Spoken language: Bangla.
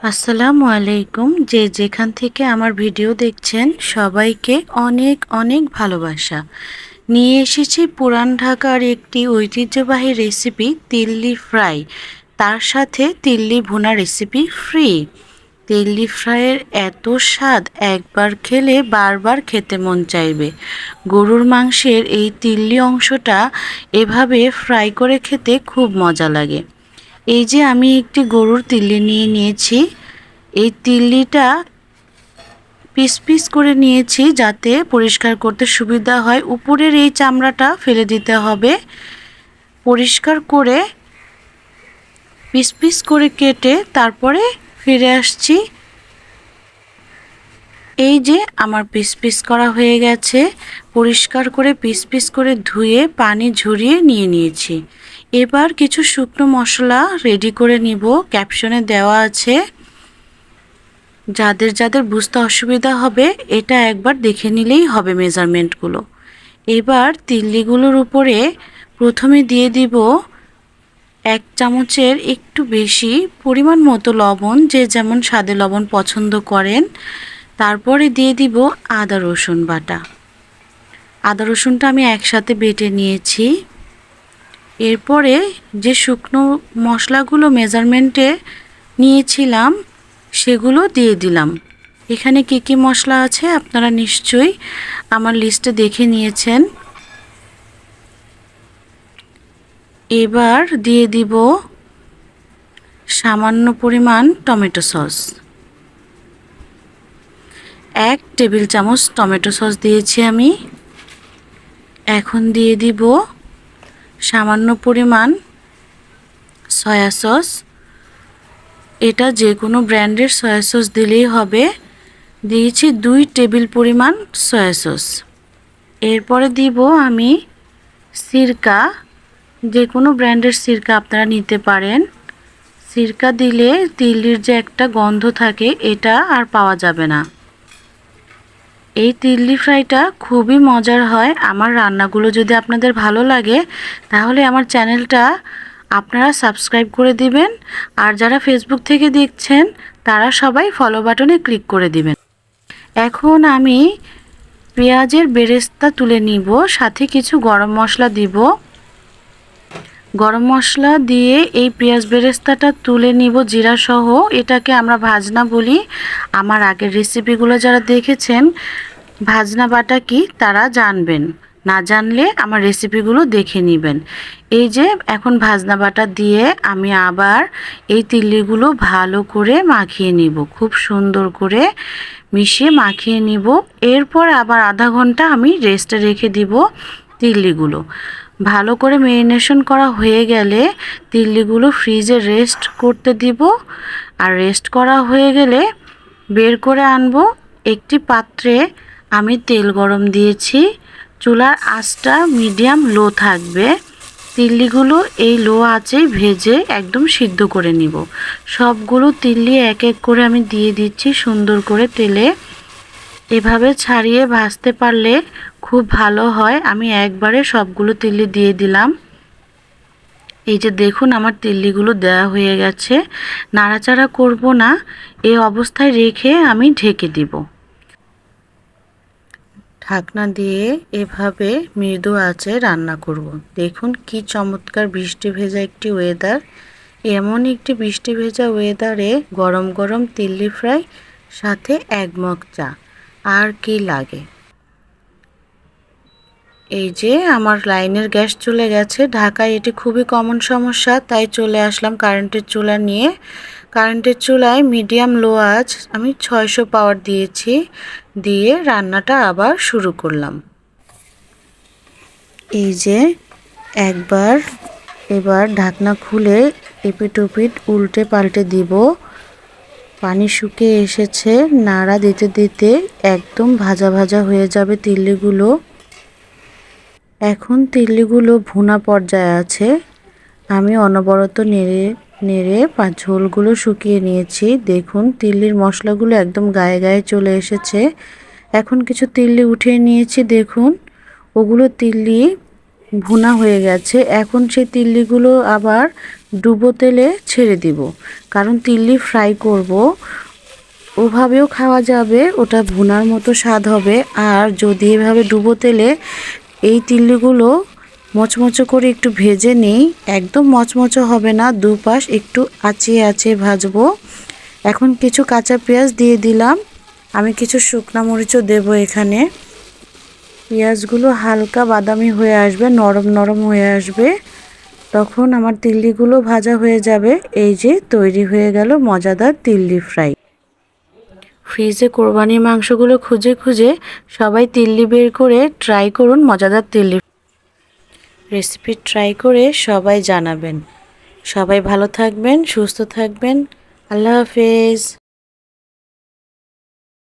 আসসালামু আলাইকুম। যে যেখান থেকে আমার ভিডিও দেখছেন সবাইকে অনেক অনেক ভালোবাসা। নিয়ে এসেছি পুরান ঢাকার একটি ঐতিহ্যবাহী রেসিপি তিল্লি ফ্রাই, তার সাথে তিল্লি ভুনা রেসিপি ফ্রি। তিল্লি ফ্রাইয়ের এত স্বাদ, একবার খেলে বারবার খেতে মন চাইবে। গরুর মাংসের এই তিল্লি অংশটা এভাবে ফ্রাই করে খেতে খুব মজা লাগে। এই যে আমি একটি গরুর তিল্লি নিয়ে নিয়েছি। এই তিল্লিটা পিস পিস করে নিয়েছি যাতে পরিষ্কার করতে সুবিধা হয়। উপরের এই চামড়াটা ফেলে দিতে হবে। পরিষ্কার করে পিস পিস করে কেটে তারপরে ফিরে আসছি। এই যে আমার পিস পিস করা হয়ে গেছে। পরিষ্কার করে পিস পিস করে ধুয়ে পানি ঝরিয়ে নিয়ে নিয়েছি। এবার কিছু শুকনো মশলা রেডি করে নিব। ক্যাপশনে দেওয়া আছে, যাদের যাদের বুঝতে অসুবিধা হবে এটা একবার দেখে নিলেই হবে মেজারমেন্টগুলো। এবার তিল্লিগুলোর উপরে প্রথমে দিয়ে দিব 1 চামচের একটু বেশি পরিমাণ মতো লবণ, যে যেমন স্বাদে লবণ পছন্দ করেন। তারপরে দিয়ে দিব আদা রসুন বাটা। আদা রসুনটা আমি একসাথে বেটে নিয়েছি। এরপরে যে শুকনো মশলাগুলো মেজারমেন্টে নিয়েছিলাম সেগুলো দিয়ে দিলাম। এখানে কি কি মশলা আছে আপনারা নিশ্চয়ই আমার লিস্টে দেখে নিয়েছেন। এবার দিয়ে দিব সামান্য পরিমাণ টমেটো সস। 1 টেবিল চামচ টমেটো সস দিয়েছি আমি। এখন দিয়ে দিব সামান্য পরিমাণ সয়া সস। এটা যে কোনো ব্র্যান্ডের সয়া সস দিলেই হবে। দিয়েছি 2 টেবিল পরিমাণ সয়া সস। এরপরে দিব আমি সিরকা, যে কোনো ব্র্যান্ডের সিরকা আপনারা নিতে পারেন। সিরকা দিলে তিল্লির যে একটা গন্ধ থাকে এটা আর পাওয়া যাবে না। এই তিল্লি ফ্রাইটা খুবই মজার হয়। আমার রান্নাগুলো যদি আপনাদের ভালো লাগে তাহলে আমার চ্যানেলটা আপনারা সাবস্ক্রাইব করে দিবেন। আর যারা ফেসবুক থেকে দেখছেন তারা সবাই ফলো বাটনে ক্লিক করে দিবেন। এখন আমি পেঁয়াজের বেরেস্তা তুলে নিব, সাথে কিছু গরম মশলা দিব। গরম মশলা দিয়ে এই পেঁয়াজ বেরেস্তাটা তুলে নিব জিরা সহ। এটাকে আমরা ভাজনা বলি। আমার আগের রেসিপিগুলো যারা দেখেছেন ভাজনা বাটা কি তারা জানবেন, না জানলে আমার রেসিপিগুলো দেখে নেবেন। এই যে এখন ভাজনা বাটা দিয়ে আমি আবার এই তিল্লিগুলো ভালো করে মাখিয়ে নিব, খুব সুন্দর করে মিশিয়ে মাখিয়ে নিব। এরপর আবার আধা ঘন্টা আমি রেস্টে রেখে দিব তিল্লিগুলো। ভালো করে ম্যারিনেশন করা হয়ে গেলে তিল্লিগুলো ফ্রিজে রেস্ট করতে দিব। আর রেস্ট করা হয়ে গেলে বের করে আনবো। একটি পাত্রে আমি তেল গরম দিয়েছি। চুলার আঁচটা মিডিয়াম লো থাকবে। তিল্লিগুলো এই লো আঁচেই ভেজে একদম সিদ্ধ করে নিব। সবগুলো তিল্লি এক এক করে আমি দিয়ে দিচ্ছি সুন্দর করে তেলে। এভাবে ছাড়িয়ে ভাজতে পারলে খুব ভালো হয়। আমি একবারে সবগুলো তিল্লি দিয়ে দিলাম। এই যে দেখুন আমার তিল্লিগুলো দেওয়া হয়ে গেছে। নাড়াচাড়া করব না, এই অবস্থায় রেখে আমি ঢেকে দিব। ঢাকনা দিয়ে এভাবে মৃদু আঁচে রান্না করব। দেখুন কি চমৎকার বৃষ্টি ভেজা একটি ওয়েদার। এমন একটি বৃষ্টি ভেজা ওয়েদারে গরম গরম তিল্লি ফ্রাই সাথে 1 মগ চা, আর কি লাগে। এই যে আমার লাইনের গ্যাস চলে গেছে। ঢাকায় এটি খুবই কমন সমস্যা, তাই চলে আসলাম কারেন্টের চুলা নিয়ে। কারেন্টের চুলায় মিডিয়াম লো আঁচ আমি 600 পাওয়ার দিয়েছি, দিয়ে রান্নাটা আবার শুরু করলাম। এই যে এবার ঢাকনা খুলে এপিট ওপিট উল্টে পাল্টে দিব। পানি শুকিয়ে এসেছে, নাড়া দিতে দিতে একদম ভাজা ভাজা হয়ে যাবে তিল্লিগুলো। এখন তিল্লিগুলো ভুনা পর্যায়ে আছে। আমি অনবরত নেড়ে নেড়ে ঝোলগুলো শুকিয়ে নিয়েছি। দেখুন তিল্লির মশলাগুলো একদম গায়ে গায়ে চলে এসেছে। এখন কিছু তিল্লি উঠিয়ে নিয়েছি, দেখুন ওগুলো তিল্লি ভুনা হয়ে গেছে। এখন সেই তিল্লিগুলো আবার ডুবো তেলে ছেড়ে দিব, কারণ তিল্লি ফ্রাই করব। ওভাবেও খাওয়া যাবে, ওটা ভুনার মতো স্বাদ হবে। আর যদি এভাবে ডুবো তেলে এই তিল্লিগুলো মচমচে করে একটু ভেজে নেই, একদম মচমচে হবে না, দুপাশ একটু আঁচিয়ে আঁচিয়ে ভাজবো। এখন কিছু কাঁচা পেঁয়াজ দিয়ে দিলাম, আমি কিছু শুকনা মরিচও দেবো এখানে। পেঁয়াজগুলো হালকা বাদামি হয়ে আসবে, নরম নরম হয়ে আসবে, তখন আমার তিল্লিগুলো ভাজা হয়ে যাবে। এই যে তৈরি হয়ে গেল মজাদার তিল্লি ফ্রাই। ফ্রিজে কোরবানির মাংসগুলো খুঁজে খুঁজে সবাই তিল্লি বের করে ট্রাই করুন মজাদার তিল্লি রেসিপি ট্রাই করে সবাই জানাবেন। সবাই ভালো থাকবেন, সুস্থ থাকবেন। আল্লাহ হাফেজ।